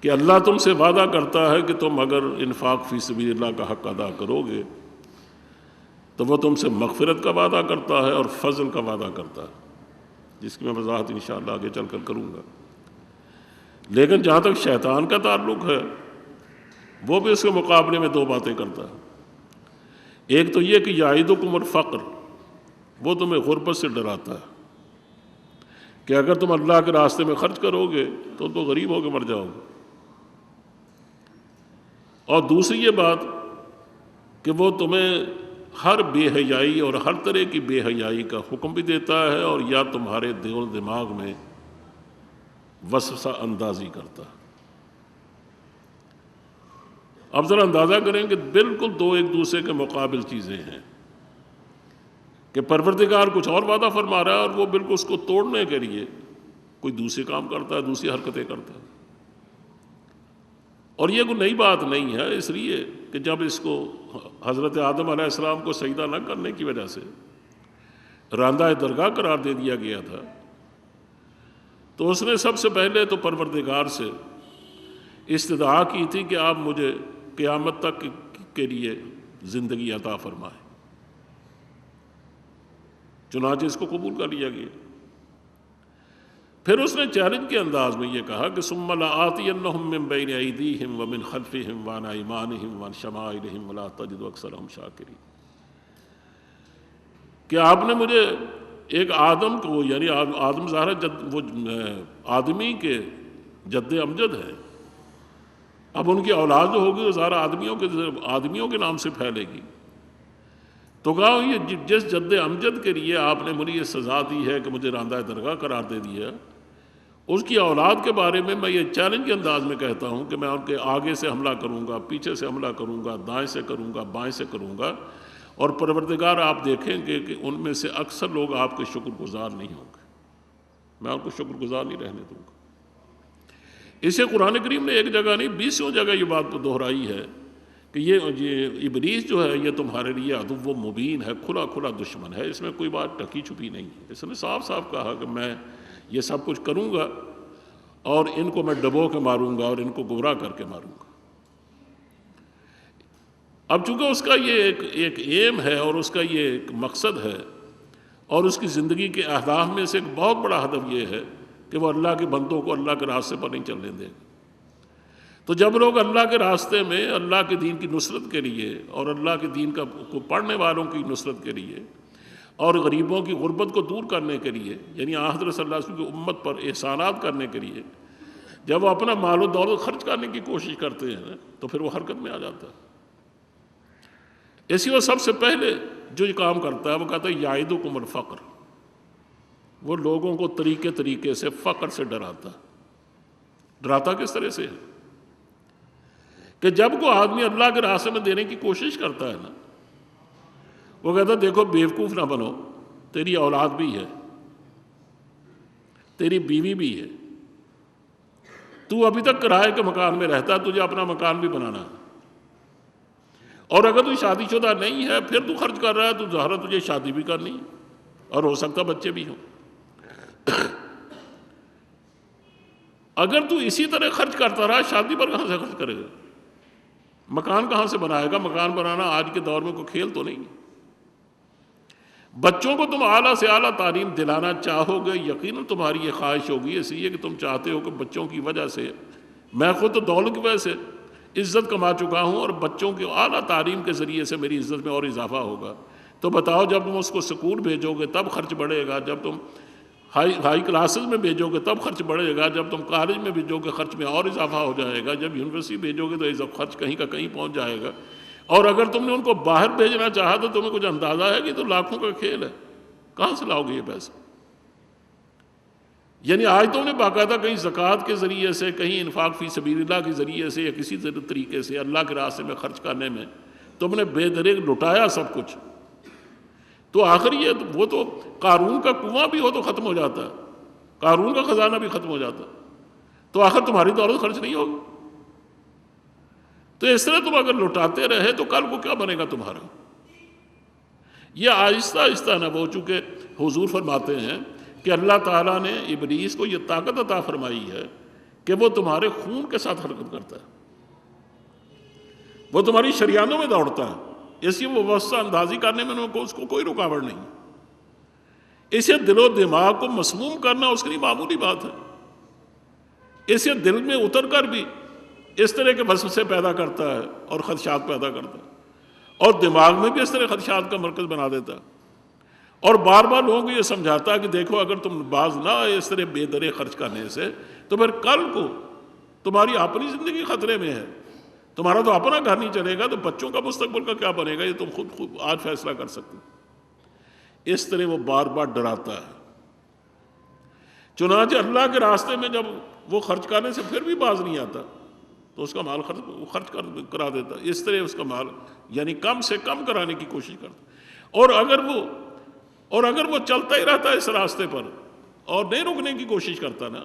کہ اللہ تم سے وعدہ کرتا ہے کہ تم اگر انفاق فی سبیل اللہ کا حق ادا کرو گے تو وہ تم سے مغفرت کا وعدہ کرتا ہے اور فضل کا وعدہ کرتا ہے، جس کی میں وضاحت انشاءاللہ آگے چل کر کروں گا۔ لیکن جہاں تک شیطان کا تعلق ہے، وہ بھی اس کے مقابلے میں دو باتیں کرتا ہے۔ ایک تو یہ کہ یعیدکم الفقر، وہ تمہیں غربت سے ڈراتا ہے کہ اگر تم اللہ کے راستے میں خرچ کرو گے تو غریب ہو کے مر جاؤ گے۔ اور دوسری یہ بات کہ وہ تمہیں ہر بے حیائی اور ہر طرح کی بے حیائی کا حکم بھی دیتا ہے، اور یا تمہارے دل و دماغ میں وسوسہ اندازی کرتا ہے۔ اب ذرا اندازہ کریں کہ بالکل دو ایک دوسرے کے مقابل چیزیں ہیں، کہ پروردگار کچھ اور وعدہ فرما رہا ہے اور وہ بالکل اس کو توڑنے کے لیے کوئی دوسرے کام کرتا ہے، دوسری حرکتیں کرتا ہے۔ اور یہ کوئی نئی بات نہیں ہے، اس لیے کہ جب اس کو حضرت آدم علیہ السلام کو سجدہ نہ کرنے کی وجہ سے راندہ درگاہ قرار دے دیا گیا تھا، تو اس نے سب سے پہلے تو پروردگار سے استدعا کی تھی کہ آپ مجھے قیامت تک کے لیے زندگی عطا فرمائیں، چنانچہ اس کو قبول کر لیا گیا۔ پھر اس نے چیلنج کے انداز میں یہ کہا کہ ثم لآتینہم من بین ایدیہم ومن خلفہم وعن ایمانہم وعن شمائلہم ولا تجد اکثرہم شاکرین، کہ آپ نے مجھے ایک آدم کو، یعنی آدم ظاہر وہ آدمی کے جد امجد ہے، اب ان کی اولاد جو ہوگی وہ ظاہر آدمیوں کے نام سے پھیلے گی، تو کہا یہ جس جد امجد کے لیے آپ نے مجھے یہ سزا دی ہے کہ مجھے راندہ درگاہ قرار دے دیا، اس کی اولاد کے بارے میں یہ چیلنج کے انداز میں کہتا ہوں کہ میں ان کے آگے سے حملہ کروں گا، پیچھے سے حملہ کروں گا، دائیں سے کروں گا، بائیں سے کروں گا، اور پروردگار آپ دیکھیں گے کہ ان میں سے اکثر لوگ آپ کے شکر گزار نہیں ہوں گے، میں ان کو شکر گزار نہیں رہنے دوں گا۔ اسے قرآن کریم نے ایک جگہ نہیں 20 جگہ یہ بات دہرائی ہے کہ یہ ابلیس جو ہے یہ تمہارے لیے عدو مبین ہے، کھلا کھلا دشمن ہے، اس میں کوئی بات ٹکی چھپی نہیں ہے۔ اس نے صاف صاف کہا کہ میں یہ سب کچھ کروں گا اور ان کو میں ڈبو کے ماروں گا اور ان کو گمراہ کر کے ماروں گا۔ اب چونکہ اس کا یہ ایک ایم ہے اور اس کا یہ ایک مقصد ہے، اور اس کی زندگی کے اہداف میں سے ایک بہت بڑا ہدف یہ ہے کہ وہ اللہ کے بندوں کو اللہ کے راستے پر نہیں چلنے دے گا۔ تو جب لوگ اللہ کے راستے میں اللہ کے دین کی نصرت کے لیے اور اللہ کے دین کو پڑھنے والوں کی نصرت کے لیے اور غریبوں کی غربت کو دور کرنے کے لیے، یعنی حضرت صلی اللہ علیہ وسلم کی امت پر احسانات کرنے کے لیے جب وہ اپنا مال و دولت خرچ کرنے کی کوشش کرتے ہیں تو پھر وہ حرکت میں آ جاتا ہے۔ اسی وہ سب سے پہلے جو یہ کام کرتا ہے وہ کہتا ہے یعیدکم الفقر، وہ لوگوں کو طریقے سے فقر سے ڈراتا ہے۔ ڈراتا کس طرح سے ہے کہ جب کوئی آدمی اللہ کے راستے میں دینے کی کوشش کرتا ہے نا، وہ کہتا ہے دیکھو بیوقوف نہ بنو، تیری اولاد بھی ہے، تیری بیوی بھی ہے، تو ابھی تک کرائے کے مکان میں رہتا ہے، تجھے اپنا مکان بھی بنانا ہے، اور اگر تو شادی شدہ نہیں ہے پھر تو خرچ کر رہا ہے تو ظاہر تجھے شادی بھی کرنی ہے اور ہو سکتا بچے بھی ہوں۔ اگر تو اسی طرح خرچ کرتا رہا شادی پر کہاں سے خرچ کرے گا، مکان کہاں سے بنائے گا؟ مکان بنانا آج کے دور میں کوئی کھیل تو نہیں۔ بچوں کو تم اعلیٰ سے اعلیٰ تعلیم دلانا چاہو گے، یقیناً تمہاری یہ خواہش ہوگی، اس لیے کہ تم چاہتے ہو کہ بچوں کی وجہ سے، میں خود تو دولت کی وجہ سے عزت کما چکا ہوں اور بچوں کی اعلیٰ تعلیم کے ذریعے سے میری عزت میں اور اضافہ ہوگا۔ تو بتاؤ جب تم اس کو سکول بھیجو گے تب خرچ بڑھے گا، جب تم ہائی کلاسز میں بھیجو گے تب خرچ بڑھے گا، جب تم کالج میں بھیجو گے خرچ میں اور اضافہ ہو جائے گا، جب یونیورسٹی بھیجو گے تو خرچ کہیں کا کہیں پہنچ جائے گا، اور اگر تم نے ان کو باہر بھیجنا چاہا تو تمہیں کچھ اندازہ ہے کہ تو لاکھوں کا کھیل ہے، کہاں سے لاؤ گے یہ پیسہ؟ یعنی آج تم نے باقاعدہ کہیں زکوٰۃ کے ذریعے سے، کہیں انفاق فی سبیل اللہ کے ذریعے سے یا کسی طریقے سے اللہ کے راستے میں خرچ کرنے میں تم نے بے دریغ لٹایا سب کچھ، تو آخر یہ وہ تو قارون کا کنواں بھی ہو تو ختم ہو جاتا ہے، قارون کا خزانہ بھی ختم ہو جاتا ہے، تو آخر تمہاری دولت خرچ نہیں ہوگی۔ تو اس طرح تم اگر لٹاتے رہے تو کل کو کیا بنے گا تمہارا؟ یہ آہستہ آہستہ نہ وہ، چونکہ حضور فرماتے ہیں کہ اللہ تعالیٰ نے ابلیس کو یہ طاقت عطا فرمائی ہے کہ وہ تمہارے خون کے ساتھ حرکت کرتا ہے، وہ تمہاری شریانوں میں دوڑتا ہے، اس لیے وہ وسوسہ اندازی کرنے میں اس کو کوئی رکاوٹ نہیں۔ اسے دل و دماغ کو مسموم کرنا اس کے لیے معمولی بات ہے، اسے دل میں اتر کر بھی اس طرح کے وسوسے پیدا کرتا ہے اور خدشات پیدا کرتا ہے، اور دماغ میں بھی اس طرح خدشات کا مرکز بنا دیتا ہے، اور بار بار لوگوں کو یہ سمجھاتا ہے کہ دیکھو اگر تم باز نہ آئے اس طرح بے درے خرچ کرنے سے تو پھر کل کو تمہاری اپنی زندگی خطرے میں ہے، تمہارا تو اپنا گھر نہیں چلے گا تو بچوں کا مستقبل کا کیا بنے گا، یہ تم خود آج فیصلہ کر سکتے۔ اس طرح وہ بار بار ڈراتا ہے۔ چنانچہ اللہ کے راستے میں جب وہ خرچ کرنے سے پھر بھی باز نہیں آتا تو اس کا مال خرچ کرا دیتا، اس طرح اس کا مال یعنی کم سے کم کرانے کی کوشش کرتا، اور اگر وہ چلتا ہی رہتا ہے اس راستے پر اور نہیں رکنے کی کوشش کرتا نا،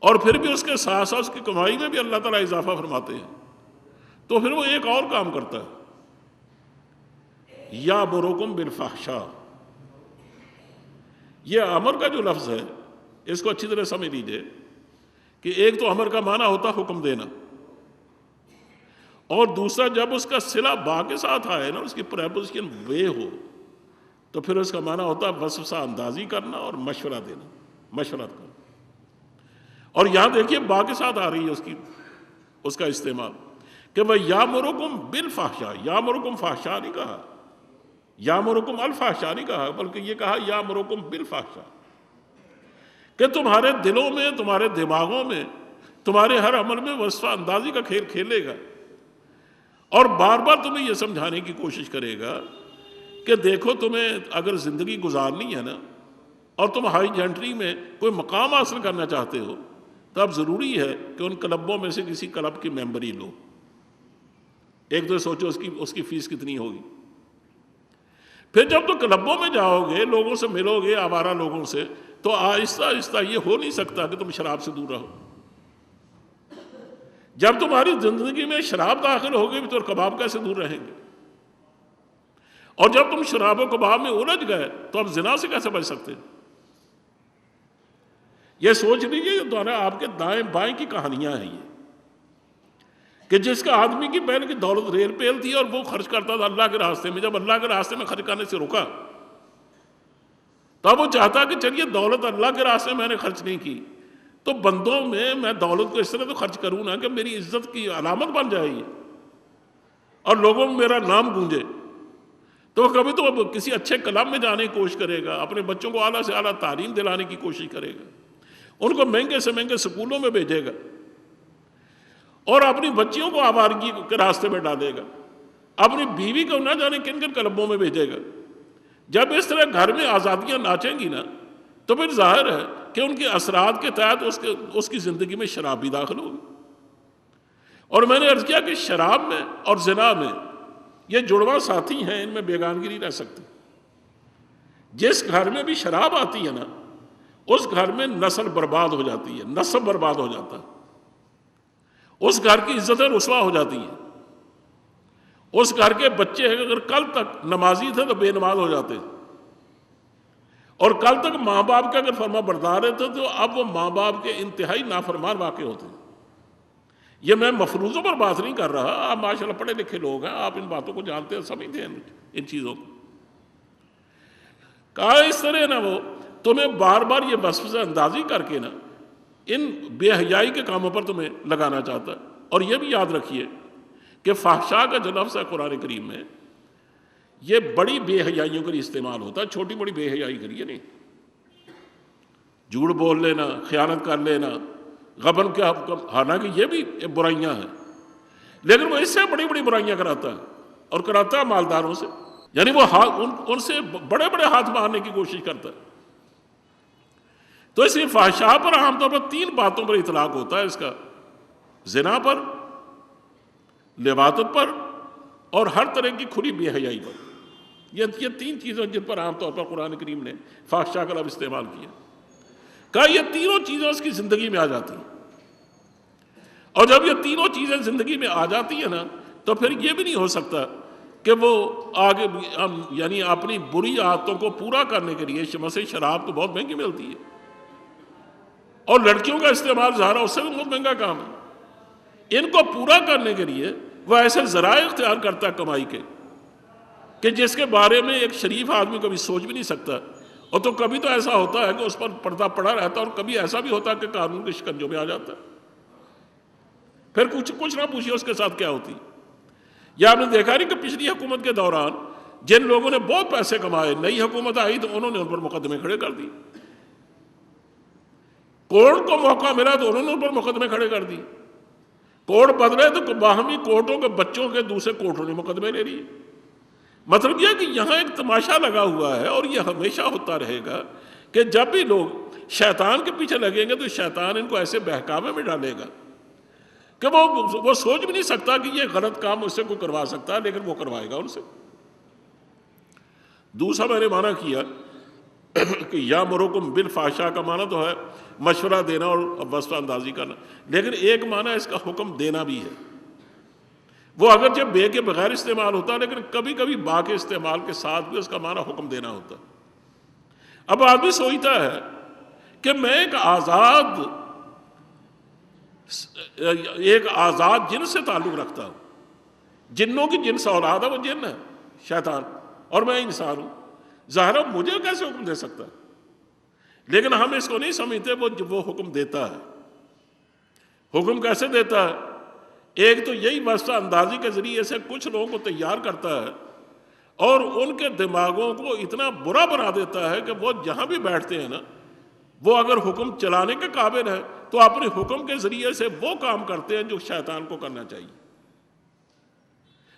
اور پھر بھی اس کے ساتھ ساتھ اس کی کمائی میں بھی اللہ تعالیٰ اضافہ فرماتے ہیں، تو پھر وہ ایک اور کام کرتا ہے، یامرکم بالفحشاء۔ یہ امر کا جو لفظ ہے اس کو اچھی طرح سمجھ لیجئے کہ ایک تو امر کا معنی ہوتا حکم دینا، اور دوسرا جب اس کا صلہ با کے ساتھ آئے نا، اس کی پریپوزیشن وے ہو، تو پھر اس کا معنی ہوتا ہے وسوسہ اندازی کرنا اور مشورہ دینا، مشورت کرنا۔ اور یہاں دیکھیے با کے ساتھ آ رہی ہے اس کا استعمال کہ وہ یامرکم بالفحشاء، یامرکم فحشاء نہیں کہا، یامرکم الفحشاء نہیں کہا، بلکہ یہ کہا یامرکم بالفحشاء، کہ تمہارے دلوں میں، تمہارے دماغوں میں، تمہارے ہر عمل میں وسوسہ اندازی کا کھیل کھیلے گا، اور بار بار تمہیں یہ سمجھانے کی کوشش کرے گا کہ دیکھو تمہیں اگر زندگی گزارنی ہے نا، اور تم ہائی جنٹری میں کوئی مقام حاصل کرنا چاہتے ہو، تو اب ضروری ہے کہ ان کلبوں میں سے کسی کلب کی ممبری لو۔ ایک تو سوچو اس کی فیس کتنی ہوگی، پھر جب تو کلبوں میں جاؤ گے، لوگوں سے ملو گے، آوارہ لوگوں سے، تو آہستہ آہستہ یہ ہو نہیں سکتا کہ تم شراب سے دور رہو۔ جب تمہاری زندگی میں شراب داخل ہوگی تو کباب کیسے دور رہیں گے، اور جب تم شراب و کباب میں الجھ گئے تو اب زنا سے کیسے بچ سکتے؟ یہ سوچ لیجیے، یہ دونوں آپ کے دائیں بائیں کی کہانیاں ہیں، یہ کہ جس کا آدمی کی پہلے کی دولت ریل پیل تھی اور وہ خرچ کرتا تھا اللہ کے راستے میں، جب اللہ کے راستے میں خرچ کرنے سے رکا تو اب وہ چاہتا کہ چلیے دولت اللہ کے راستے میں نے خرچ نہیں کی تو بندوں میں دولت کو اس طرح تو خرچ کروں نا کہ میری عزت کی علامت بن جائے گی اور لوگوں میں میرا نام گونجے۔ تو کبھی تو اب کسی اچھے کلب میں جانے کی کوشش کرے گا، اپنے بچوں کو اعلیٰ سے اعلیٰ تعلیم دلانے کی کوشش کرے گا، ان کو مہنگے سے مہنگے سکولوں میں بھیجے گا، اور اپنی بچیوں کو آوارگی کے راستے میں ڈالے گا، اپنی بیوی کو نہ جانے کن کن کلبوں میں بھیجے گا۔ جب اس طرح گھر میں آزادیاں ناچیں گی نا تو پھر ظاہر ہے کہ ان کے اثرات کے تحت اس کی زندگی میں شراب بھی داخل ہوگی۔ اور میں نے عرض کیا کہ شراب میں اور زنا میں یہ جڑواں ساتھی ہیں، ان میں بیگانگی نہیں رہ سکتی۔ جس گھر میں بھی شراب آتی ہے نا اس گھر میں نسل برباد ہو جاتی ہے، نسب برباد ہو جاتا ہے، اس گھر کی عزتیں رسوا ہو جاتی ہیں، اس گھر کے بچے اگر کل تک نمازی تھے تو بے نماز ہو جاتے، اور کل تک ماں باپ کے اگر فرما بردار تھے تو اب وہ ماں باپ کے انتہائی نافرمان واقع ہوتے ہیں۔ یہ میں مفروضوں پر بات نہیں کر رہا، آپ ماشاءاللہ پڑھے لکھے لوگ ہیں، آپ ان باتوں کو جانتے ہیں، سمجھتے ہیں ان چیزوں کو۔ کہا اس طرح نہ وہ تمہیں بار بار یہ وسوسہ اندازی کر کے نا ان بے حیائی کے کاموں پر تمہیں لگانا چاہتا ہے۔ اور یہ بھی یاد رکھیے کہ فحشاء کا جو لفظ ہے قرآن کریم میں یہ بڑی بے حیائیوں کے لیے استعمال ہوتا ہے، چھوٹی بڑی بے حیائی کے لیے نہیں۔ جھوٹ بول لینا، خیانت کر لینا، غبن کے حالانکہ یہ بھی برائیاں ہیں، لیکن وہ اس سے بڑی بڑی برائیاں کراتا ہے، اور کراتا ہے مالداروں سے، یعنی وہ ان سے بڑے بڑے ہاتھ مارنے کی کوشش کرتا ہے۔ تو اس لیے فحشاء پر عام طور پر 3 باتوں پر اطلاق ہوتا ہے اس کا: زنا پر، لواطت پر، اور ہر طرح کی کھلی بے حیائی پر۔ یہ 3 چیزیں جن پر عام طور پر قرآن کریم نے فحشاء کا لفظ استعمال کیا۔ کہا یہ تینوں چیزیں اس کی زندگی میں آ جاتی ہیں، اور جب یہ تینوں چیزیں زندگی میں آ جاتی ہیں نا تو پھر یہ بھی نہیں ہو سکتا کہ وہ آگے یعنی اپنی بری عادتوں کو پورا کرنے کے لیے، مثلا شراب تو بہت مہنگی ملتی ہے، اور لڑکیوں کا استعمال ظاہر اس سے بھی بہت مہنگا کام ہے۔ ان کو پورا کرنے کے لیے وہ ایسے ذرائع اختیار کرتا ہے کمائی کے کہ جس کے بارے میں ایک شریف آدمی کبھی سوچ بھی نہیں سکتا، اور تو کبھی تو ایسا ہوتا ہے کہ اس پر پردہ پڑا رہتا ہے، اور کبھی ایسا بھی ہوتا ہے کہ قانون کے شکنجوں میں آ جاتا ہے، پھر کچھ نہ پوچھیے اس کے ساتھ کیا ہوتی۔ یا آپ نے دیکھا نہیں کہ پچھلی حکومت کے دوران جن لوگوں نے بہت پیسے کمائے، نئی حکومت آئی تو انہوں نے ان پر مقدمے کھڑے کر دی، کورٹ کو موقع ملا تو انہوں نے ان پر مقدمے کھڑے کر دی، کورٹ بدلے تو باہمی کورٹوں کے بچوں کے دوسرے کورٹوں نے مقدمے لے لیے۔ مطلب یہ کہ یہاں ایک تماشا لگا ہوا ہے، اور یہ ہمیشہ ہوتا رہے گا کہ جب بھی لوگ شیطان کے پیچھے لگیں گے تو شیطان ان کو ایسے بہکاوے میں ڈالے گا کہ وہ سوچ بھی نہیں سکتا کہ یہ غلط کام اس سے کوئی کروا سکتا ہے، لیکن وہ کروائے گا ان سے۔ دوسرا میں نے معنی کیا کہ یامرکم بالفحشاء کا معنی تو ہے مشورہ دینا اور وصف اندازی کرنا، لیکن ایک معنی اس کا حکم دینا بھی ہے۔ وہ اگرچہ بے کے بغیر استعمال ہوتا ہے، لیکن کبھی کبھی با کے استعمال کے ساتھ بھی اس کا معنی حکم دینا ہوتا ہے۔ اب آدمی سوچتا ہے کہ میں ایک آزاد جن سے تعلق رکھتا ہوں، جنوں کی جن سے اولاد ہے وہ جن ہے شیطان، اور میں انسان ہوں، ظاہر مجھے کیسے حکم دے سکتا ہے؟ لیکن ہم اس کو نہیں سمجھتے وہ حکم دیتا ہے۔ حکم کیسے دیتا ہے؟ ایک تو یہی واسطہ اندازی کے ذریعے سے کچھ لوگوں کو تیار کرتا ہے اور ان کے دماغوں کو اتنا برا بنا دیتا ہے کہ وہ جہاں بھی بیٹھتے ہیں نا، وہ اگر حکم چلانے کے قابل ہے تو اپنے حکم کے ذریعے سے وہ کام کرتے ہیں جو شیطان کو کرنا چاہیے۔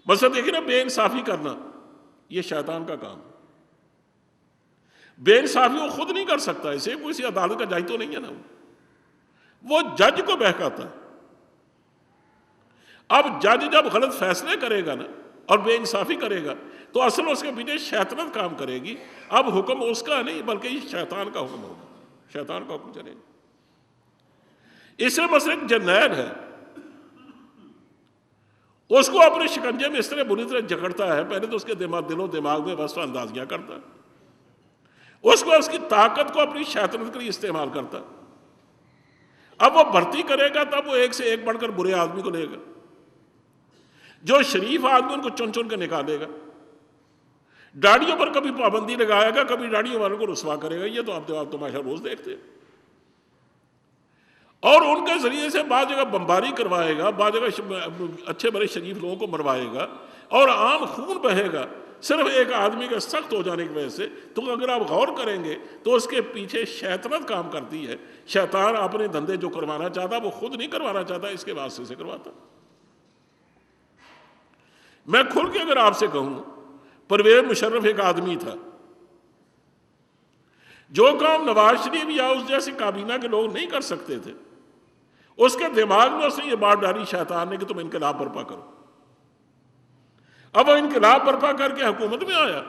مثلا دیکھیں نا، بے انصافی کرنا یہ شیطان کا کام ہے۔ بے انصافی وہ خود نہیں کر سکتا، اسے کسی عدالت کا جج تو نہیں ہے نا، وہ جج کو بہکاتا ہے۔ اب جج جب غلط فیصلے کرے گا نا اور بے انصافی کرے گا تو اصل اس کے پیچھے شیطنت کام کرے گی۔ اب حکم اس کا نہیں بلکہ یہ شیطان کا حکم ہوگا، شیطان کا حکم چلے گا۔ اس سے مثلا ایک جرنیل ہے، اس کو اپنے شکنجے میں اس طرح بری طرح جکڑتا ہے، پہلے تو اس کے دل و دماغ میں وصف اندازیاں کرتا ہے، اس کی طاقت کو اپنی شیطنت کے لیے استعمال کرتا ہے۔ اب وہ بھرتی کرے گا تب وہ ایک سے ایک بڑھ کر برے آدمی کو لے گا، جو شریف آدمی ان کو چن چن کے نکالے گا، داڑھیوں پر کبھی پابندی لگائے گا، کبھی داڑھیوں والوں کو رسوا کرے گا۔ یہ تو آپ تماشا روز دیکھتے ہیں۔ اور ان کے ذریعے سے بعض جگہ بمباری کروائے گا، بعض جگہ اچھے بڑے شریف لوگوں کو مروائے گا، اور عام خون بہے گا صرف ایک آدمی کے سخت ہو جانے کی وجہ سے۔ تو اگر آپ غور کریں گے تو اس کے پیچھے شیطنت کام کرتی ہے۔ شیطان اپنے دھندے جو کروانا چاہتا وہ خود نہیں کروانا چاہتا، اس کے واسطے سے کرواتا۔ میں کھل کے اگر آپ سے کہوں، پرویز مشرف ایک آدمی تھا، جو کام نواز شریف یا اس جیسی کابینہ کے لوگ نہیں کر سکتے تھے، اس کے دماغ میں اس نے یہ بات ڈالی شیطان نے کہ تم انقلاب برپا کرو۔ اب وہ انقلاب برپا کر کے حکومت میں آیا،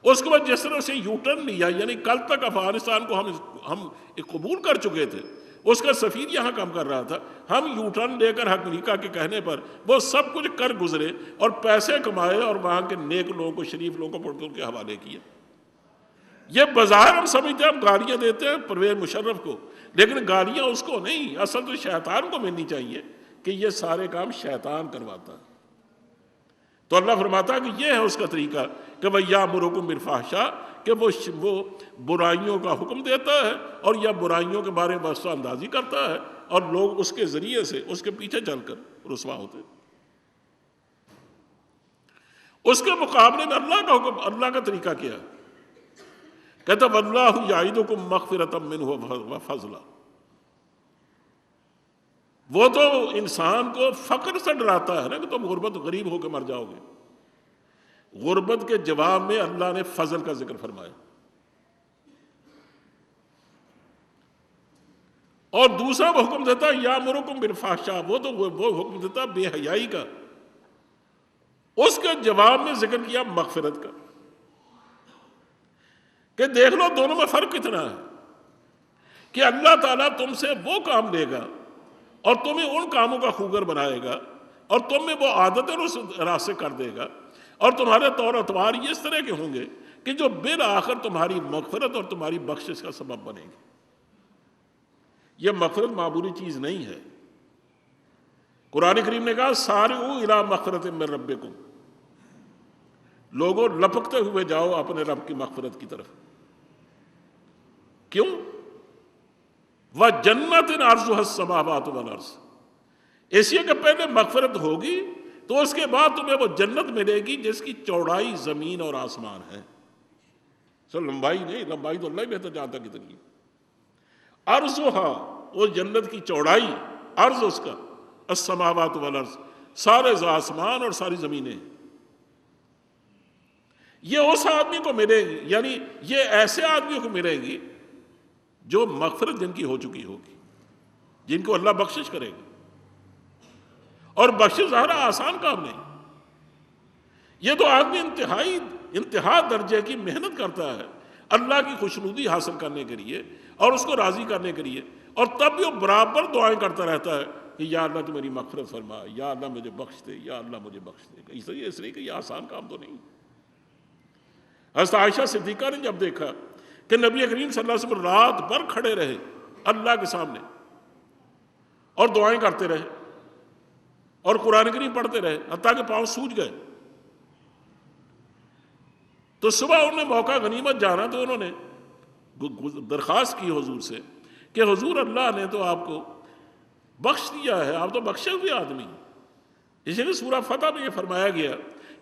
اس کے بعد جس طرح سے یو ٹرن لیا، یعنی کل تک افغانستان کو ہم قبول کر چکے تھے، اس کا سفیر یہاں کام کر رہا تھا، ہم یو ٹرن لے کر امریکہ کے کہنے پر وہ سب کچھ کر گزرے اور پیسے کمائے اور وہاں کے نیک لوگوں کو، شریف لوگوں کو پڑھ کے حوالے کیے۔ یہ بظاہر ہم سمجھتے ہیں، ہم گالیاں دیتے ہیں پرویز مشرف کو، لیکن گالیاں اس کو نہیں، اصل تو شیطان کو ملنی چاہیے کہ یہ سارے کام شیطان کرواتا ہے۔ تو اللہ فرماتا ہے کہ یہ ہے اس کا طریقہ کہ وَيَأْمُرُكُم بِالْفَحْشَاءِ، کہ وہ برائیوں کا حکم دیتا ہے اور یا برائیوں کے بارے میں وصف اندازی کرتا ہے، اور لوگ اس کے ذریعے سے اس کے پیچھے چل کر رسوا ہوتے ہیں۔ اس کے مقابلے میں اللہ کا حکم، اللہ کا طریقہ کیا ہے؟ کہتا وَاللَّهُ يَعِدُكُم مَغْفِرَةً مِّنْهُ وَفَضْلًا۔ وہ تو انسان کو فقر سے ڈراتا ہے نا کہ تم غربت غریب ہو کے مر جاؤ گے۔ غربت کے جواب میں اللہ نے فضل کا ذکر فرمایا، اور دوسرا وہ حکم دیتا یامرکم بالفحشاء، وہ حکم دیتا بے حیائی کا، اس کے جواب میں ذکر کیا مغفرت کا، کہ دیکھ لو دونوں میں فرق کتنا ہے، کہ اللہ تعالیٰ تم سے وہ کام لے گا اور تمہیں ان کاموں کا خوگر بنائے گا، اور تم میں وہ عادتیں اس راستے کر دے گا، اور تمہارے طور اطوار یہ اس طرح کے ہوں گے کہ جو بالآخر تمہاری مغفرت اور تمہاری بخشش کا سبب بنے گی۔ یہ مغفرت معمولی چیز نہیں ہے. قرآن کریم نے کہا سارعوا الی مغفرۃ من ربکم، لوگوں لپکتے ہوئے جاؤ اپنے رب کی مغفرت کی طرف. کیوں؟ وَجَنَّةٍ عَرْضُهَا السَّمَاوَاتُ وَالْأَرْضُ، اس لیے کہ پہلے مغفرت ہوگی تو اس کے بعد تمہیں وہ جنت ملے گی جس کی چوڑائی زمین اور آسمان ہے. سر لمبائی نہیں، لمبائی تو اللہ ہی بہتر جانتا کتنی. عرضها، وہ جنت کی چوڑائی، عرض اس کا، السماوات والارض، سارے آسمان اور ساری زمینیں. یہ اس آدمی کو ملے گی، یعنی یہ ایسے آدمیوں کو ملے گی جو مغفرت جن کی ہو چکی ہوگی، جن کو اللہ بخشش کرے گی. اور بخشش ظاہر آسان کام نہیں. یہ تو آدمی انتہا درجے کی محنت کرتا ہے اللہ کی خوشنودی حاصل کرنے کے لیے اور اس کو راضی کرنے کے لیے، اور تب بھی وہ برابر دعائیں کرتا رہتا ہے کہ یا اللہ تو میری مغفرت فرما، یا اللہ مجھے بخش دے، یا اللہ مجھے بخش دے. اس لیے کہ یہ آسان کام تو نہیں. حضرت عائشہ صدیقہ نے جب دیکھا کہ نبی کریم صلی اللہ علیہ وسلم رات بھر کھڑے رہے اللہ کے سامنے اور دعائیں کرتے رہے اور قرآن کریم پڑھتے رہے حتیٰ کہ پاؤں سوج گئے، تو صبح انہوں نے موقع غنیمت جانا تو انہوں نے درخواست کی حضور سے کہ حضور اللہ نے تو آپ کو بخش دیا ہے، آپ تو بخشے ہوئے آدمی. اسی لیے سورہ فتح میں یہ فرمایا گیا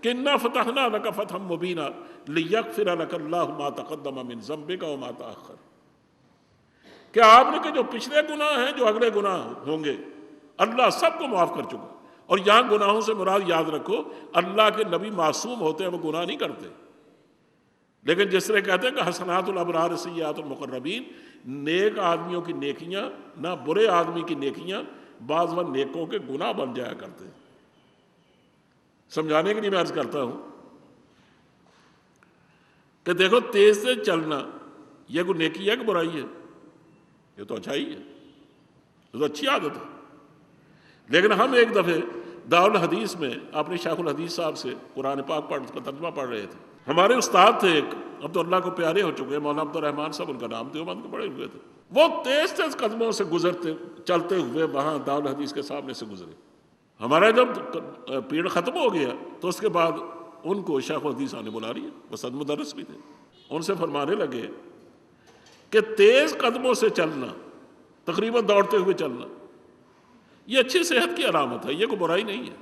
کہ انا فتحنا لک فتحا مبینا لیغفر لک اللہ ما تقدم من ذنبک وما تأخر، کہ آپ نے کہ جو پچھلے گناہ ہیں، جو اگلے گناہ ہوں گے، اللہ سب کو معاف کر چکا. اور یہاں گناہوں سے مراد یاد رکھو اللہ کے نبی معصوم ہوتے ہیں، وہ گناہ نہیں کرتے. لیکن جس طرح کہتے ہیں کہ حسنات الابرار سیئات المقربین، نیک آدمیوں کی نیکیاں نہ برے آدمی کی نیکیاں بعض وقت نیکوں کے گناہ بن جایا کرتے ہیں. سمجھانے کے لیے میں عرض کرتا ہوں کہ دیکھو تیز سے چلنا یہ کوئی نیکی ہے کہ برائی ہے؟ یہ تو اچھائی ہے، یہ تو اچھی عادت ہے. لیکن ہم ایک دفعہ دارالحدیث میں اپنے شیخ الحدیث صاحب سے قرآن پاک اس کا ترجمہ پڑھ رہے تھے. ہمارے استاد تھے ایک، اب تو اللہ کو پیارے ہو چکے ہیں، مولانا عبد الرحمن صاحب ان کا نام، دیوبند کے پڑھے ہوئے تھے. وہ تیز تیز قدموں سے چلتے ہوئے وہاں دارالحدیث کے سامنے سے گزرے. ہمارا جب پیریڈ ختم ہو گیا تو اس کے بعد ان کو شیخ الحدیث نے بلا لیا، وہ صد مدرس بھی تھے. ان سے فرمانے لگے کہ تیز قدموں سے چلنا، تقریباً دوڑتے ہوئے چلنا، یہ اچھی صحت کی علامت ہے، یہ کوئی برائی نہیں ہے.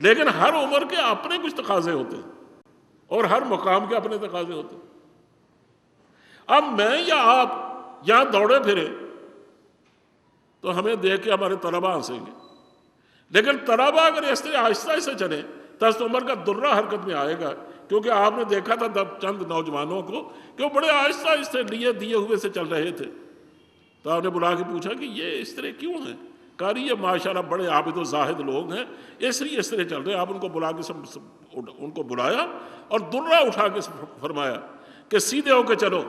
لیکن ہر عمر کے اپنے کچھ تقاضے ہوتے ہیں اور ہر مقام کے اپنے تقاضے ہوتے ہیں. اب میں یا آپ یہاں دوڑے پھرے تو ہمیں دیکھ کے ہمارے طلباء ہنسیں گے، لیکن طلباء اگر اس طرح آہستہ آہستہ چلیں تو حضرت عمر کا درہ حرکت میں آئے گا. کیونکہ آپ نے دیکھا تھا چند نوجوانوں کو کہ وہ بڑے آہستہ آہستہ لیے دیے ہوئے سے چل رہے تھے. تو آپ نے بلا کے پوچھا کہ یہ اس طرح کیوں ہیں؟ کہا یہ ماشاءاللہ بڑے عابد و زاہد لوگ ہیں، اس لیے اس طرح چل رہے ہیں. آپ ان کو بلا کے ان کو بلایا اور درہ اٹھا کے فرمایا کہ سیدھے ہو کے چلو.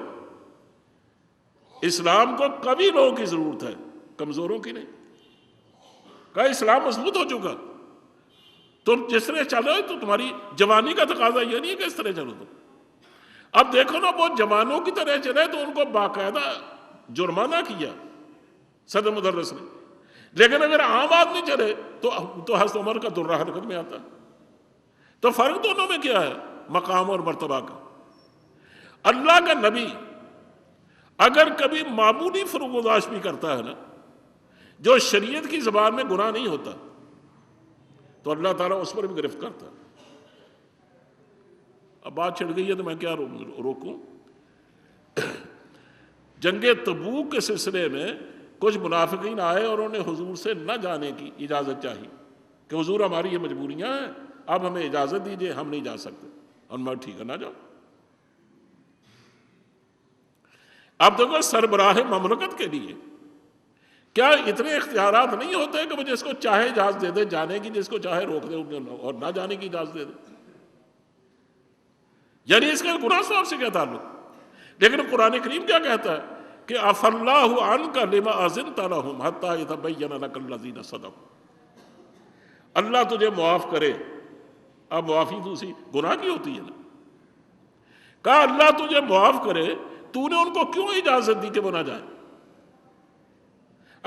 اسلام کو قوی لوگوں کی ضرورت ہے، کمزوروں کی نہیں. کہا اسلام مضبوط ہو چکا، تم جس طرح چل رہے ہو تو تمہاری جوانی کا تقاضا یہ نہیں ہے کہ اس طرح چلو. تم اب دیکھو نا، وہ جوانوں کی طرح چلے تو ان کو باقاعدہ جرمانہ کیا صدر مدرس نے. لیکن اگر عام آدمی چلے تو حضرت عمر کا درہ حرکت میں آتا ہے. تو فرق دونوں میں کیا ہے؟ مقام اور مرتبہ کا. اللہ کا نبی اگر کبھی معمولی فروگزاش بھی کرتا ہے نا، جو شریعت کی زبان میں گناہ نہیں ہوتا، تو اللہ تعالیٰ اس پر بھی گرفت کرتا ہے. اب بات چھڑ گئی ہے تو میں کیا روکوں. جنگ تبوک کے سلسلے میں کچھ منافقین آئے اور انہوں نے حضور سے نہ جانے کی اجازت چاہی کہ حضور ہماری یہ مجبوریاں ہیں، اب ہمیں اجازت دیجئے، ہم نہیں جا سکتے. اور میں ٹھیک ہے نہ جاؤ. اب دیکھو سربراہ مملکت کے لیے کیا اتنے اختیارات نہیں ہوتے کہ وہ جس کو چاہے اجازت دے دے جانے کی، جس کو چاہے روک دے اور نہ جانے کی اجازت دے دے؟ یعنی اس کا گناہ ثواب سے کیا تعلق؟ لیکن قرآن کریم کیا کہتا ہے کہ عفی اللہ عنک لما اذنت لهم حتی یتبین لک الذین صدقوا. اللہ تجھے معاف کرے. اب معافی دوسری گناہ کی ہوتی ہے نا. کہا اللہ تجھے معاف کرے، تو نے ان کو کیوں اجازت دی کہ وہ نہ جائے؟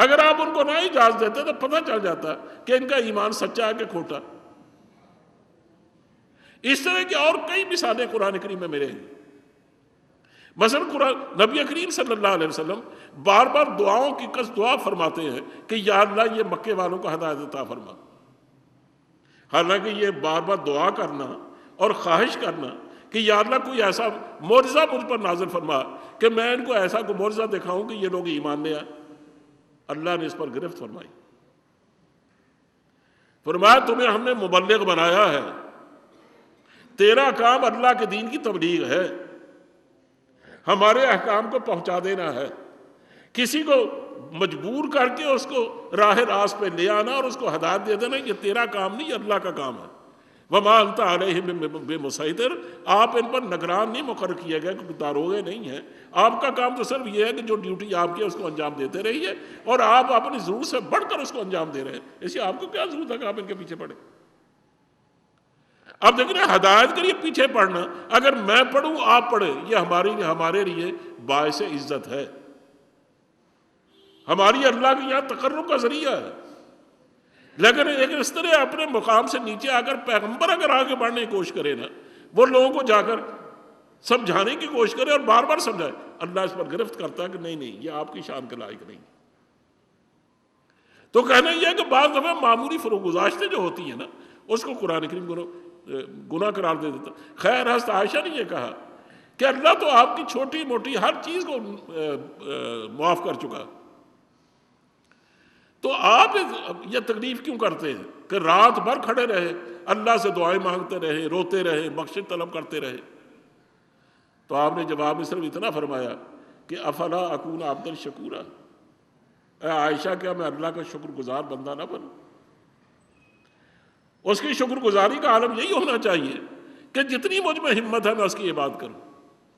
اگر آپ ان کو نہ اجازت دیتے تو پتہ چل جاتا کہ ان کا ایمان سچا ہے کہ کھوٹا۔ اس طرح کی اور کئی مثالیں قرآن کریم میں ملے ہیں۔ مثلا نبی کریم صلی اللہ علیہ وسلم بار بار دعاؤں کی دعا فرماتے ہیں کہ یا اللہ یہ مکے والوں کو ہدایت عطا فرما۔ حالانکہ یہ بار بار دعا کرنا اور خواہش کرنا کہ یا اللہ کوئی ایسا معجزہ مجھ پر نازل فرما کہ میں ان کو ایسا کوئی معجزہ دکھاؤں کہ یہ لوگ ایمان لے آئے، اللہ نے اس پر گرفت فرمائی۔ فرمایا تمہیں ہم نے مبلغ بنایا ہے، تیرا کام اللہ کے دین کی تبلیغ ہے، ہمارے احکام کو پہنچا دینا ہے، کسی کو مجبور کر کے اس کو راہ راست پہ لے آنا اور اس کو ہدایت دے دینا یہ تیرا کام نہیں، یہ اللہ کا کام ہے۔ وما انت علیہم بمسیطر، آپ ان پر نگران نہیں مقرر کیے گئے، داروغے نہیں ہیں، آپ کا کام تو صرف یہ ہے کہ جو ڈیوٹی آپ کی ہے اس کو انجام دیتے رہیے، اور آپ اپنی ضرورت سے بڑھ کر اس کو انجام دے رہے ہیں، اسی آپ کو کیا ضرورت ہے کہ آپ ان کے پیچھے پڑیں۔ اب دیکھیں ہدایت کے لیے پیچھے پڑھنا، اگر میں پڑھوں آپ پڑھیں، یہ ہمارے لیے باعث عزت ہے، ہماری اللہ کے یہاں تقرب کا ذریعہ ہے۔ لیکن ایک اس طرح اپنے مقام سے نیچے آ کر پیغمبر اگر آگے بڑھنے کی کوشش کرے نا، وہ لوگوں کو جا کر سمجھانے کی کوشش کرے اور بار بار سمجھائے، اللہ اس پر گرفت کرتا ہے کہ نہیں یہ آپ کی شان کے لائق نہیں۔ تو کہنا یہ ہے کہ بعض دفعہ معمولی فروگزاشتیں جو ہوتی ہیں نا، اس کو قرآن کریم گناہ قرار دے دیتا۔ خیر حضرت عائشہ نے یہ کہا کہ اللہ تو آپ کی چھوٹی موٹی ہر چیز کو معاف کر چکا، تو آپ یہ تکلیف کیوں کرتے ہیں کہ رات بھر کھڑے رہے، اللہ سے دعائیں مانگتے رہے، روتے رہے، بخشش طلب کرتے رہے؟ تو آپ نے جواب میں صرف اتنا فرمایا کہ افلا اکون عبدا شکورا، اے عائشہ کیا میں اللہ کا شکر گزار بندہ نہ بنوں؟ اس کی شکر گزاری کا عالم یہی ہونا چاہیے کہ جتنی مجھ میں ہمت ہے میں اس کی عبادت کروں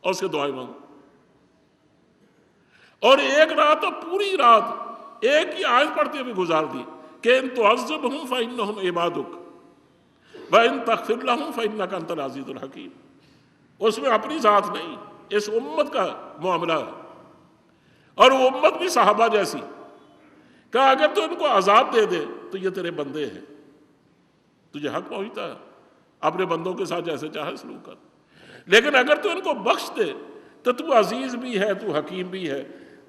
اور اس سے دعائیں مانگوں۔ اور ایک رات اور پوری رات ایک ہی آیت پڑھتے ہوئے گزار دی کہ ان تعذبہم فإنہم عبادک وإن تغفر لہم فإنک انت العزیز الحکیم۔ اس میں اپنی ذات نہیں، اس امت کا معاملہ ہے، اور وہ امت بھی صحابہ جیسی کہ اگر تو ان کو عذاب دے دے تو یہ تیرے بندے ہیں، تجھے حق پہنچتا ہے، اپنے بندوں کے ساتھ جیسے چاہے سلوک کر، لیکن اگر تو ان کو بخش دے تو عزیز بھی ہے، تو حکیم بھی ہے،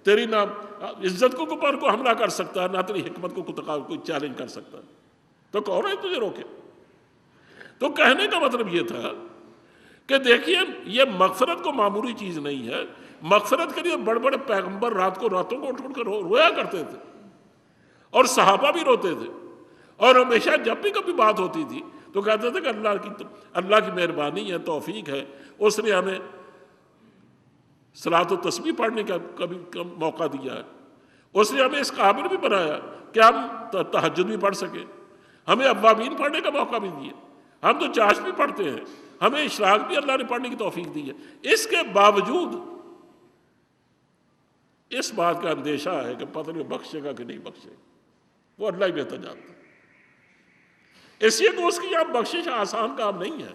تیری نہ عزت کو پر کو حملہ کر سکتا ہے، نہ تیری حکمت کو کوئی چیلنج کر سکتا ہے، تو کون ہے تجھے روکے؟ تو کہنے کا مطلب یہ تھا کہ دیکھیے یہ مغفرت کو معمولی چیز نہیں ہے، مغفرت کے لیے بڑے بڑے پیغمبر راتوں کو اٹھ کر رویا کرتے تھے، اور صحابہ بھی روتے تھے، اور ہمیشہ جب بھی کبھی بات ہوتی تھی تو کہتے تھے کہ اللہ کی مہربانی ہے، توفیق ہے، اس نے ہمیں صلاۃ و تسبیح پڑھنے کا کبھی موقع دیا ہے، اس نے ہمیں اس قابل بھی بنایا کہ ہم تہجد بھی پڑھ سکیں، ہمیں اوابین پڑھنے کا موقع بھی دیا، ہم تو چاشت بھی پڑھتے ہیں، ہمیں اشراق بھی اللہ نے پڑھنے کی توفیق دی ہے۔ اس کے باوجود اس بات کا اندیشہ ہے کہ پتہ نہیں بخشے گا کہ نہیں بخشے گا، وہ اللہ ہی بہتر جانتا ہے، اس لیے کہ اس کی یہاں بخشش آسان کام نہیں ہے۔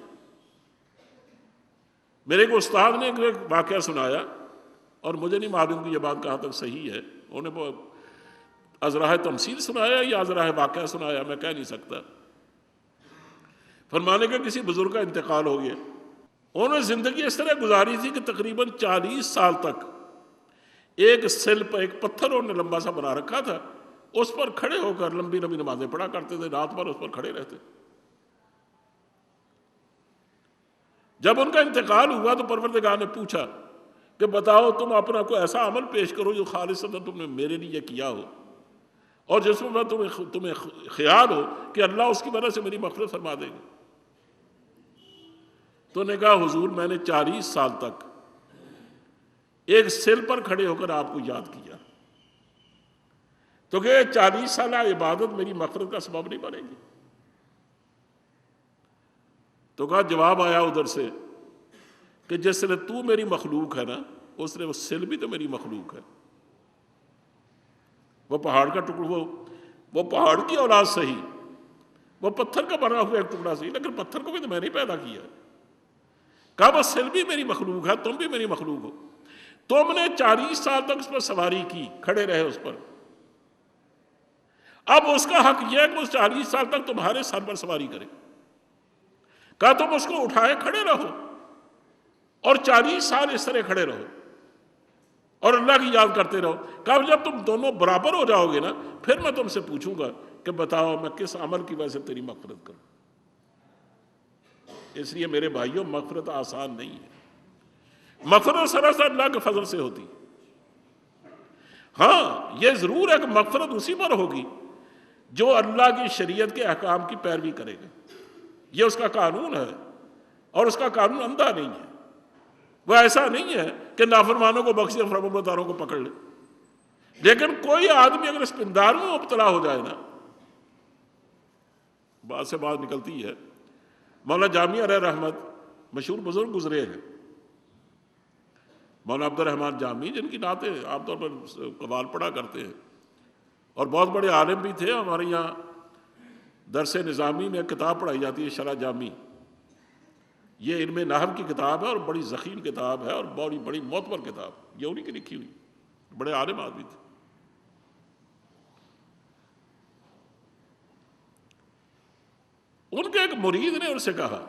میرے ایک استاد نے ایک واقعہ سنایا، اور مجھے نہیں معلوم کہ یہ بات کہاں تک صحیح ہے، انہوں نے ازراہ تمثیل سنایا یا ازراہ واقعہ سنایا میں کہہ نہیں سکتا۔ فرمانے کا کسی بزرگ کا انتقال ہو گیا، انہوں نے زندگی اس طرح گزاری تھی کہ تقریباً 40 سال تک ایک سل پر ایک پتھر انہوں نے لمبا سا بنا رکھا تھا، اس پر کھڑے ہو کر لمبی لمبی نمازیں پڑھا کرتے تھے، رات بھر اس پر کھڑے رہتے۔ جب ان کا انتقال ہوا تو پروردگار نے پوچھا کہ بتاؤ تم اپنا کوئی ایسا عمل پیش کرو جو خالصتاً تم نے میرے لیے کیا ہو، اور جس میں تمہیں خیال ہو کہ اللہ اس کی وجہ سے میری مغفرت فرما دے گا۔ تو نے کہا حضور میں نے 40 سال تک ایک سل پر کھڑے ہو کر آپ کو یاد کیا، تو کہ 40 سالہ عبادت میری مغفرت کا سبب نہیں بنے گی؟ تو کہا جواب آیا ادھر سے کہ جس طرح تو میری مخلوق ہے نا، اس طرح وہ سل بھی تو میری مخلوق ہے، وہ پہاڑ کا ٹکڑا، وہ پہاڑ کی اولاد صحیح، وہ پتھر کا بنا ہوا ایک ٹکڑا صحیح، لیکن پتھر کو بھی تو میں نہیں پیدا کیا ہے۔ کہا وہ سل بھی میری مخلوق ہے، تم بھی میری مخلوق ہو، تم نے 40 سال تک اس پر سواری کی، کھڑے رہے اس پر، اب اس کا حق یہ ہے کہ وہ 40 سال تک تمہارے سر پر سواری کرے. کہا تم اس کو اٹھائے کھڑے رہو اور 40 سال اس طرح کھڑے رہو اور اللہ کی یاد کرتے رہو. کہا جب تم دونوں برابر ہو جاؤ گے نا پھر میں تم سے پوچھوں گا کہ بتاؤ میں کس عمل کی وجہ سے تیری مغفرت کروں. اس لیے میرے بھائیوں مغفرت آسان نہیں ہے. مغفرت سراسر اللہ کے فضل سے ہوتی. ہاں یہ ضرور ہے کہ مغفرت اسی پر ہوگی جو اللہ کی شریعت کے احکام کی پیروی کرے گا. یہ اس کا قانون ہے اور اس کا قانون اندھا نہیں ہے. وہ ایسا نہیں ہے کہ نافرمانوں کو بخشے فرمانبرداروں کو پکڑ لے. لیکن کوئی آدمی اگر اس پندار میں مبتلا ہو جائے نا بات سے بات نکلتی ہے. مولانا جامی علیہ رحمت مشہور بزرگ گزرے ہیں. مولانا عبد الرحمن جامی جن کی نعتیں عام طور پر قوال پڑھا کرتے ہیں اور بہت بڑے عالم بھی تھے. ہمارے یہاں درس نظامی میں کتاب پڑھائی جاتی ہے شرح جامی. یہ علم نحو کی کتاب ہے اور بڑی ضخیم کتاب ہے اور بڑی بڑی معتبر کتاب. یہ انہی کی لکھی ہوئی. بڑے عالم آدمی تھے. ان کے ایک مرید نے ان سے کہا,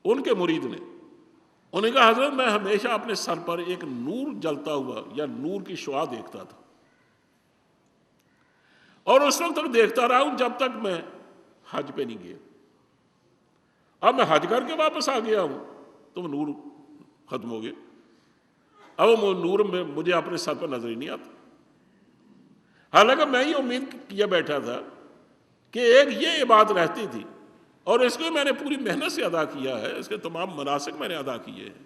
ان کے مرید نے انہوں نے کہا حضرت میں ہمیشہ اپنے سر پر ایک نور جلتا ہوا یا نور کی شعاع دیکھتا تھا اور اس وقت تک دیکھتا رہا ہوں جب تک میں حج پہ نہیں گیا. اب میں حج کر کے واپس آ گیا ہوں تو وہ نور ختم ہو گیا. اب وہ نور میں مجھے اپنے سر پر نظر ہی نہیں آتا. حالانکہ میں یہ امید کیا بیٹھا تھا کہ ایک یہ عبادت رہتی تھی اور اس کو میں نے پوری محنت سے ادا کیا ہے. اس کے تمام مناسک میں نے ادا کیے ہیں,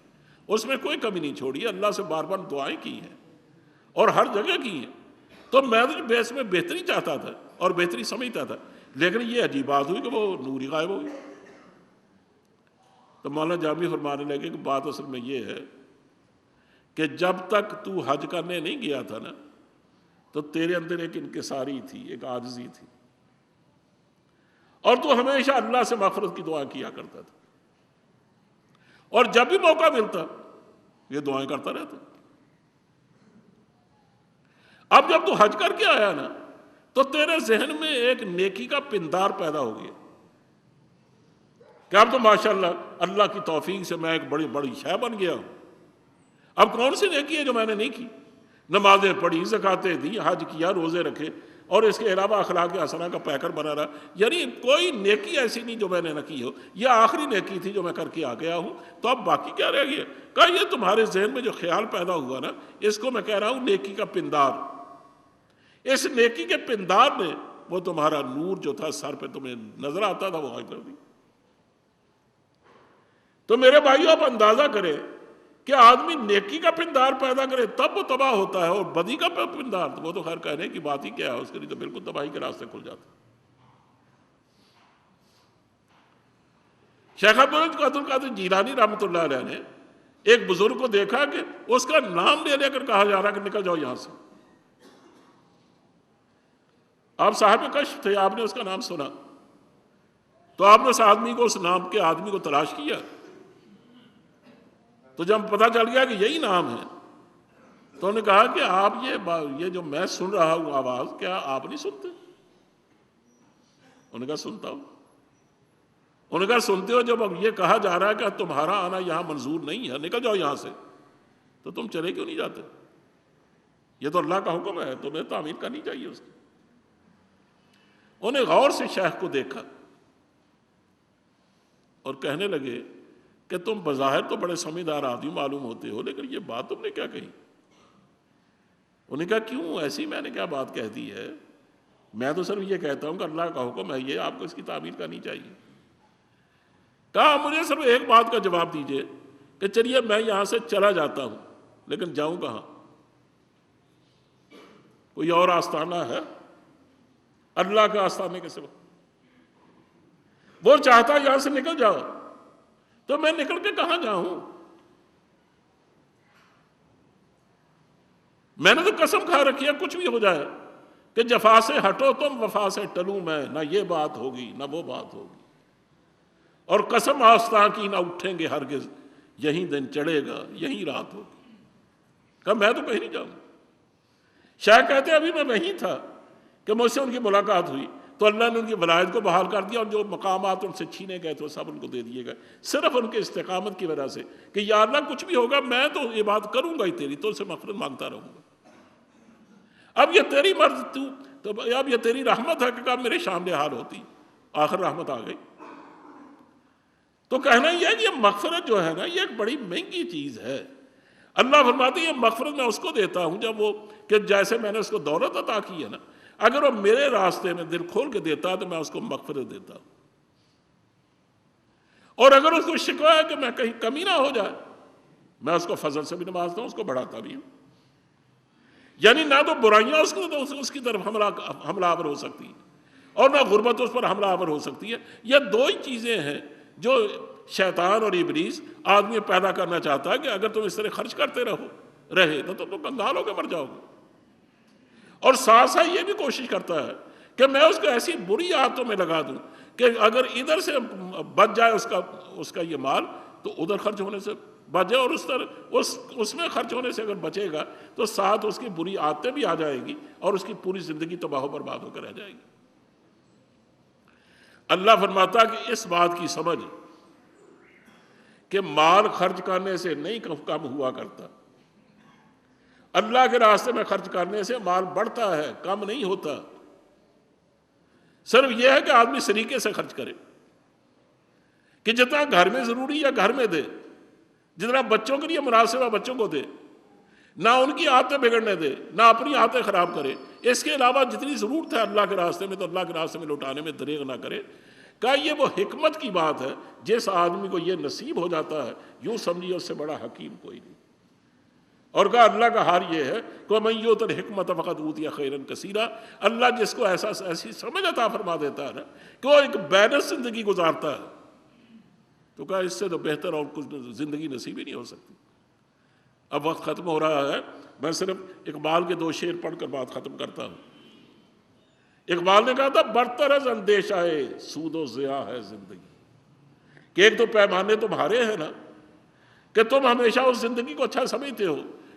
اس میں کوئی کمی نہیں چھوڑی. اللہ سے بار بار دعائیں کی ہیں اور ہر جگہ کی ہیں. تو میں تو اس میں بہتری چاہتا تھا اور بہتری سمجھتا تھا. لیکن یہ عجیب بات ہوئی کہ وہ نور ہی غائب ہو گئی. تو مولانا جامی فرمانے لگے کہ بات اصل میں یہ ہے کہ جب تک تو حج کرنے نہیں گیا تھا نا تو تیرے اندر ایک انکساری تھی, ایک عاجزی تھی اور تو ہمیشہ اللہ سے مغفرت کی دعا کیا کرتا تھا اور جب بھی موقع ملتا یہ دعائیں کرتا رہتا. اب جب تو حج کر کے آیا نا تو تیرے ذہن میں ایک نیکی کا پندار پیدا ہو گیا کہ اب تو ماشاءاللہ اللہ کی توفیق سے میں ایک بڑی بڑی شے بن گیا ہوں. اب کون سی نیکی ہے جو میں نے نہیں کی؟ نمازیں پڑھی, زکاتیں دی, حج کیا, روزے رکھے اور اس کے علاوہ اخلاق حسنہ کا پیکر بنا رہا. یعنی کوئی نیکی ایسی نہیں جو میں نے نہ کی ہو. یہ آخری نیکی تھی جو میں کر کے آ گیا ہوں. تو اب باقی کیا رہ گیا؟ کہا یہ تمہارے ذہن میں جو خیال پیدا ہوا نا اس کو میں کہہ رہا ہوں نیکی کا پندار. اس نیکی کے پندار نے وہ تمہارا نور جو تھا سر پہ تمہیں نظر آتا تھا وہ غائب کر دی. تو میرے بھائیو آپ اندازہ کریں کہ آدمی نیکی کا پندار پیدا کرے تب وہ تباہ ہوتا ہے اور بدی کا پندار وہ تو خیر کہنے کی بات ہی کیا ہے, اس کے لیے تو بالکل تباہی کے راستے کھل جاتے. شیخ عبد القادر جیلانی رحمۃ اللہ علیہ نے ایک بزرگ کو دیکھا کہ اس کا نام لے کر کہا جا رہا کہ نکل جاؤ یہاں سے. آپ صاحب کشف تھے, آپ نے اس کا نام سنا تو آپ نے اس آدمی کو, اس نام کے آدمی کو تلاش کیا. تو جب پتہ چل گیا کہ یہی نام ہے تو انہوں نے کہا کہ آپ یہ جو میں سن رہا ہوں آواز کیا آپ نہیں سنتے؟ انہوں نے کہا سنتا ہوں. انہوں نے کہا سنتے ہو جب اب یہ کہا جا رہا ہے کہ تمہارا آنا یہاں منظور نہیں ہے, نکل جاؤ یہاں سے, تو تم چلے کیوں نہیں جاتے؟ یہ تو اللہ کا حکم ہے, تمہیں تعمیل کرنی چاہیے اس کی. انہیں غور سے شیخ کو دیکھا اور کہنے لگے کہ تم بظاہر تو بڑے سمجھدار آدمی معلوم ہوتے ہو لیکن یہ بات تم نے کیا کہی؟ انہوں نے کہا کیوں, ایسی میں نے کیا بات کہہ دی ہے؟ میں تو صرف یہ کہتا ہوں کہ اللہ کا حکم ہے یہ, آپ کو اس کی تعمیل کرنی چاہیے. کہا مجھے صرف ایک بات کا جواب دیجئے کہ چلیے میں یہاں سے چلا جاتا ہوں لیکن جاؤں کہاں؟ کوئی اور آستانہ ہے اللہ کے آستانے کے سوا؟ وہ چاہتا یہاں سے نکل جاؤ تو میں نکل کے کہاں جاؤں؟ میں نے تو قسم کھا رکھی ہے کچھ بھی ہو جائے کہ جفا سے ہٹو تم وفا سے ٹلوں میں, نہ یہ بات ہوگی نہ وہ بات ہوگی. اور قسم آستاں کی نہ اٹھیں گے ہرگز, یہیں دن چڑھے گا یہیں رات ہوگی. کہا میں تو کہیں نہیں جاؤں. شاہ کہتے ابھی میں وہیں تھا کہ مجھ سے ان کی ملاقات ہوئی تو اللہ نے ان کی ولایت کو بحال کر دیا، اور جو مقامات ان سے چھینے گئے تو سب ان کو دے دیے گئے، صرف ان کے استقامت کی وجہ سے کہ یا اللہ کچھ بھی ہوگا میں تو یہ بات کروں گا ہی تیری، تو اسے مغفرت مانگتا رہوں گا، اب یہ تیری مرض تو اب یہ تیری رحمت ہے کہ کب میرے سامنے حال ہوتی، آخر رحمت آ گئی۔ تو کہنا یہ ہے کہ یہ مغفرت جو ہے نا یہ ایک بڑی مہنگی چیز ہے۔ اللہ فرماتے ہیں یہ مغفرت میں اس کو دیتا ہوں جب وہ کہ جیسے میں نے اس کو دولت عطا کی ہے نا، اگر وہ میرے راستے میں دل کھول کے دیتا تو میں اس کو مغفرت دیتا ہوں، اور اگر اس کو شکوہ ہے کہ میں کہیں کمی نہ ہو جائے میں اس کو فضل سے بھی نوازتا ہوں، اس کو بڑھاتا بھی ہوں، یعنی نہ تو برائیاں اس کی طرف حملہ آور ہو سکتی ہے اور نہ غربت اس پر حملہ آور ہو سکتی ہے۔ یہ دو ہی چیزیں ہیں جو شیطان اور ابلیس آدمی پیدا کرنا چاہتا ہے کہ اگر تم اس طرح خرچ کرتے رہے تو تم کنگال ہو کے مر جاؤ گے، اور ساتھ ساتھ یہ بھی کوشش کرتا ہے کہ میں اس کو ایسی بری عادتوں میں لگا دوں کہ اگر ادھر سے بچ جائے اس کا یہ مال تو ادھر خرچ ہونے سے بچ جائے، اور اس میں خرچ ہونے سے اگر بچے گا تو ساتھ اس کی بری عادتیں بھی آ جائیں گی اور اس کی پوری زندگی تباہ و برباد ہو کر رہ جائے گی۔ اللہ فرماتا کہ اس بات کی سمجھ کہ مال خرچ کرنے سے نہیں کم ہوا کرتا، اللہ کے راستے میں خرچ کرنے سے مال بڑھتا ہے، کم نہیں ہوتا، صرف یہ ہے کہ آدمی سلیقے سے خرچ کرے کہ جتنا گھر میں ضروری ہے گھر میں دے، جتنا بچوں کے لیے مناسب ہے بچوں کو دے، نہ ان کی عادتیں بگڑنے دے نہ اپنی عادتیں خراب کرے، اس کے علاوہ جتنی ضرورت ہے اللہ کے راستے میں تو اللہ کے راستے میں لوٹانے میں دریغ نہ کرے۔ کہ یہ وہ حکمت کی بات ہے، جس آدمی کو یہ نصیب ہو جاتا ہے یوں سمجھیے اس سے بڑا حکیم کوئی نہیں، اور کہا اللہ کا حال یہ ہے کہ من یؤت الحکمۃ فقد اوتی خیرا کثیرا، اللہ جس کو ایسی سمجھ عطا فرما دیتا ہے نا کہ وہ ایک بیلنس زندگی گزارتا ہے، تو کہا اس سے تو بہتر اور کچھ زندگی نصیب ہی نہیں ہو سکتی۔ اب وقت ختم ہو رہا ہے، میں صرف اقبال کے 2 شعر پڑھ کر بات ختم کرتا ہوں۔ اقبال نے کہا تھا برتر از اندیشہ سود و ضیاع ہے زندگی، کہ ایک تو پیمانے تمہارے ہیں نا کہ تم ہمیشہ اس زندگی کو اچھا سمجھتے ہو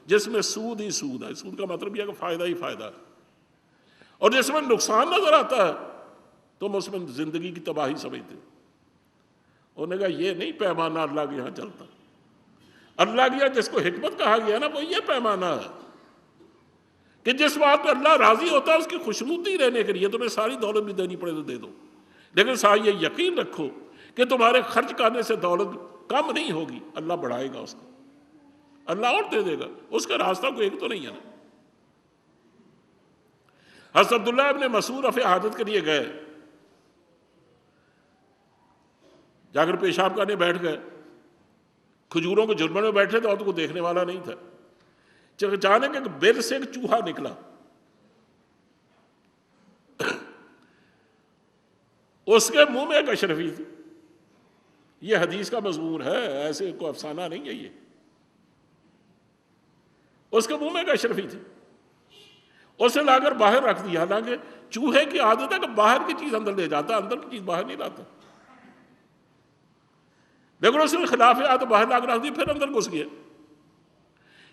جس میں سود ہی سود ہے، سود کا مطلب یہ ہے کہ فائدہ ہی فائدہ ہے، اور جس میں نقصان نظر آتا ہے تم اس میں زندگی کی تباہی سمجھتے ہو۔ انہوں نے کہا یہ نہیں پیمانہ اللہ کے یہاں چلتا، اللہ کے یہاں جس کو حکمت کہا گیا نا وہ یہ پیمانہ ہے کہ جس بات پہ اللہ راضی ہوتا ہے اس کی خوشنودی رہنے کے لیے تمہیں ساری دولت بھی دینی پڑے تو دے دو، لیکن ساتھ یہ یقین رکھو کہ تمہارے خرچ کرنے سے دولت کم نہیں ہوگی، اللہ بڑھائے گا اس کو، اللہ اور دے دے گا، اس کا راستہ کوئی ایک تو نہیں ہے نا۔ حضرت عبداللہ ابن مسعود رفع حاجت کے لیے گئے، جا کر پیشاب کرنے بیٹھ گئے، کھجوروں کے جھرمٹ میں بیٹھے تھے اور تو کوئی دیکھنے والا نہیں تھا، اچانک ایک بل سے ایک چوہا نکلا، اس کے منہ میں ایک اشرفی تھی، یہ حدیث کا مضمون ہے، ایسے کوئی افسانہ نہیں ہے، یہ اس کے منہ میں ایک اشرفی تھی، اسے لا کر باہر رکھ دیا، حالانکہ چوہے کی عادت ہے کہ باہر کی چیز اندر لے جاتا، اندر کی چیز باہر نہیں لاتا، لیکن اس نے خلاف عادت باہر لا کر رکھ دی، پھر اندر گھس گیا،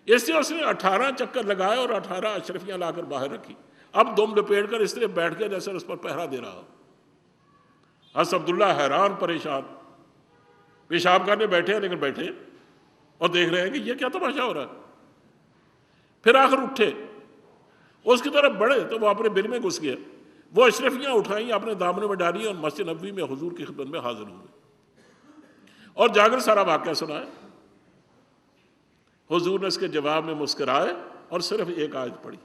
اس لیے اس نے 18 چکر لگائے اور 18 اشرفیاں لا کر باہر رکھی، اب دم لپیٹ کر اس طرح بیٹھ گیا جیسے اس پر پہرا دے رہا۔ حضرت عبداللہ حیران پریشان، پیشاب کرنے بیٹھے ہیں لیکن بیٹھے اور دیکھ رہے ہیں کہ یہ کیا تماشا ہو رہا ہے، پھر آخر اٹھے، اس کی طرف بڑھے تو وہ اپنے بل میں گھس گیا، وہ اشرفیاں اٹھائیں اپنے دامنوں میں ڈالی اور مسجد نبوی میں حضور کی خدمت میں حاضر ہوئے اور جا کر سارا واقعہ سنایا۔ حضور نے اس کے جواب میں مسکرائے اور صرف ایک آیت پڑھی،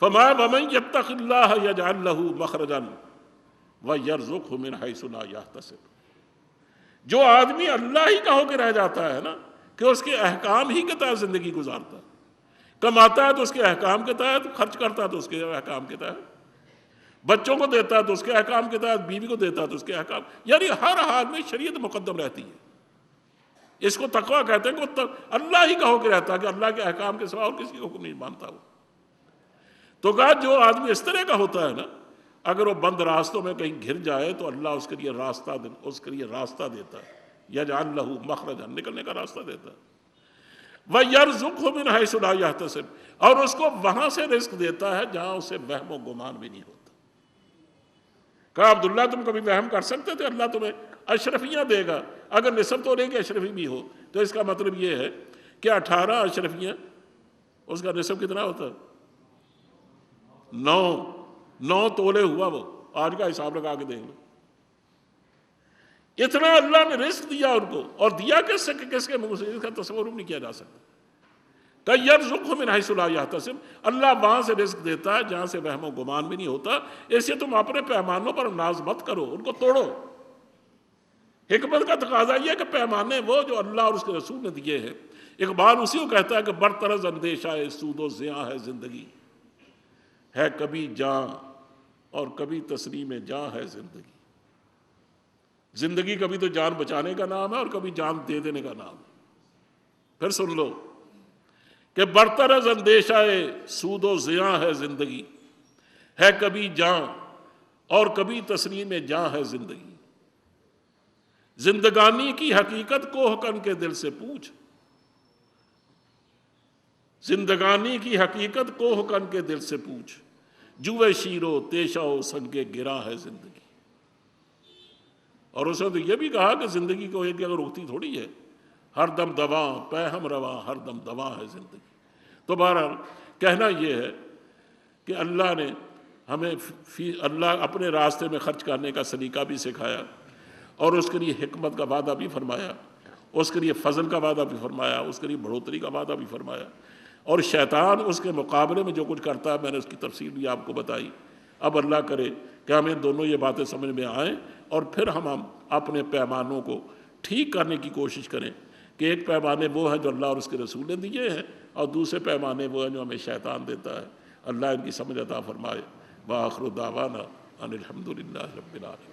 فما ومن یتق اللہ یجعل له مخرجا ویرزقہ من حیث لا یحتسب، جو آدمی اللہ ہی کا ہو کے رہ جاتا ہے نا کہ اس کے احکام ہی کے تحت زندگی گزارتا ہے، کماتا ہے تو اس کے احکام کے تحت، خرچ کرتا ہے تو اس کے احکام کے تحت، بچوں کو دیتا ہے تو اس کے احکام کے تحت، بیوی کو دیتا ہے تو اس کے احکام، یعنی ہر حال میں شریعت مقدم رہتی ہے۔ اس کو تقویٰ کہتے ہیں کہ اللہ ہی کا ہو کے رہتا ہے کہ اللہ کے احکام کے سوا اور کسی کو حکم نہیں مانتا وہ۔ تو کہا جو آدمی اس طرح کا ہوتا ہے نا، اگر وہ بند راستوں میں کہیں گھر جائے تو اللہ اس کے لیے راستہ دیتا ہے، یجعل لہ مخرجا، نکلنے کا راستہ دیتا ہے۔ وَيَرْزُقْهُ مِنْ حَيْثُ لَا يَحْتَسِبُ، اور اس کو وہاں سے رزق دیتا ہے جہاں اسے وہم و گمان بھی نہیں ہوتا۔ کہا عبداللہ تم کبھی وہم کر سکتے تھے اللہ تمہیں اشرفیاں دے گا؟ اگر نصف تو لے کے اشرفی بھی ہو تو اس کا مطلب یہ ہے کہ 18 اشرفیاں، اس کا نصف کتنا ہوتا؟ 9 تولے ہوا وہ، آج کا حساب لگا کے دیکھ لو۔ اتنا اللہ نے رزق دیا ان کو، اور دیا کس سے کہ کس کے منہ سے، اس کا تصور بھی نہیں کیا جا سکتا۔ کہ یرزقہ من حیث لا یحتسب، اللہ وہاں سے رزق دیتا ہے جہاں سے وہم و گمان بھی نہیں ہوتا۔ اسے تم اپنے پیمانوں پر ناز مت کرو، ان کو توڑو۔ حکمت کا تقاضا یہ ہے کہ پیمانے وہ جو اللہ اور اس کے رسول نے دیے ہیں۔ اقبال اسی کو کہتا ہے کہ برطرز اندیشہ سود و زیاں ہے زندگی، ہے کبھی جاں اور کبھی تسلیم جاں ہے زندگی۔ زندگی کبھی تو جان بچانے کا نام ہے اور کبھی جان دے دینے کا نام ہے۔ پھر سن لو کہ برطرز اندیشہ سود و زیاں ہے زندگی، ہے کبھی جاں اور کبھی تسلیم جاں ہے زندگی۔ زندگانی کی حقیقت کوہ کن کے دل سے پوچھ، زندگانی کی حقیقت کوہ کن کے دل سے پوچھ، جوے شیرو تیشہ سنگ گرا ہے زندگی۔ اور اس نے تو یہ بھی کہا کہ زندگی کو ایک جگہ رکتی تھوڑی ہے، ہر دم دوا پہ ہم رواں، ہر دم دوا ہے زندگی۔ تو بہرحال کہنا یہ ہے کہ اللہ نے ہمیں اللہ اپنے راستے میں خرچ کرنے کا سلیقہ بھی سکھایا، اور اس کے لیے حکمت کا وعدہ بھی فرمایا، اس کے لیے فضل کا وعدہ بھی فرمایا، اس کے لیے بڑھوتری کا وعدہ بھی فرمایا۔ اور شیطان اس کے مقابلے میں جو کچھ کرتا ہے میں نے اس کی تفصیل بھی آپ کو بتائی۔ اب اللہ کرے کہ ہمیں دونوں یہ باتیں سمجھ میں آئیں، اور پھر ہم اپنے پیمانوں کو ٹھیک کرنے کی کوشش کریں کہ ایک پیمانے وہ ہیں جو اللہ اور اس کے رسول نے دیے ہیں، اور دوسرے پیمانے وہ ہیں جو ہمیں شیطان دیتا ہے۔ اللہ ان کی سمجھ عطا فرمائے۔ وآخر دعوانا ان الحمد للہ رب العالمین۔